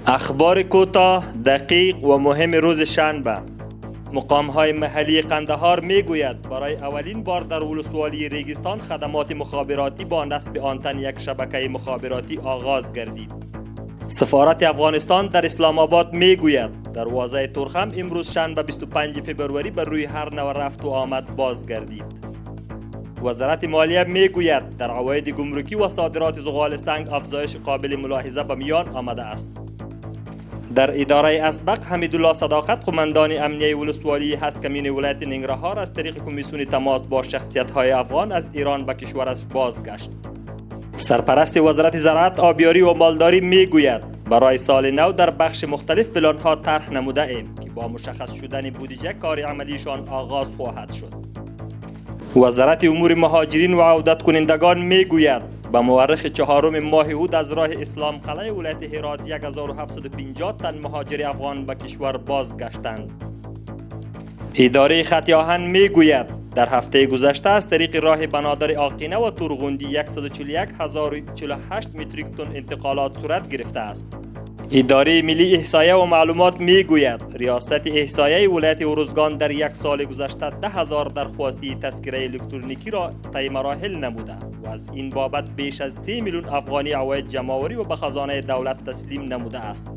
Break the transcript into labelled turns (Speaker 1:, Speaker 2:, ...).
Speaker 1: اخبار کوتاه، دقیق و مهم روز شنبه. مقام‌های محلی قندهار می‌گوید برای اولین بار در ولسوالی ریگستان خدمات مخابراتی با نصب آنتن یک شبکه مخابراتی آغاز گردید. سفارت افغانستان در اسلام آباد می‌گوید دروازه ترخم امروز شنبه 25 فبروری بر روی هر نوع رفت و آمد بازگردید. وزارت مالیه می‌گوید در عواید گمرکی و صادرات زغال سنگ افزایش قابل ملاحظه به میان آمده است. در اداره اسبق حمیدالله صداقت قماندان امنیه ولسوالی هسکمین ولایت ننگرهار از طریق کمیسیون تماس با شخصیت‌های افغان از ایران به کشورش بازگشت. سرپرست وزارت زراعت، آبیاری و مالداری میگوید برای سال نو در بخش مختلف پلان‌ها طرح نموده ایم که با مشخص شدن بودجه کار عملیشان آغاز خواهد شد. وزارت امور مهاجرین و عودت کنندگان میگوید به مورخ 4 ماه اوت از راه اسلام قلعه ولایت هرات 1750 تن مهاجر افغان به کشور بازگشتند. اداره خط آهن میگوید در هفته گذشته از طریق راه بنادر آقینه و تورغوندی 141,048 متریک تن انتقالات صورت گرفته است. اداره ملی احصایه و معلومات میگوید ریاست احصایه ولایت ارزگان در یک سال گذشته 10,000 درخواستی تذکره الکترونیکی را طی مراحل نموده و از این بابت بیش از 3 میلیون افغانی عواید جمع‌آوری و به خزانه دولت تسلیم نموده است.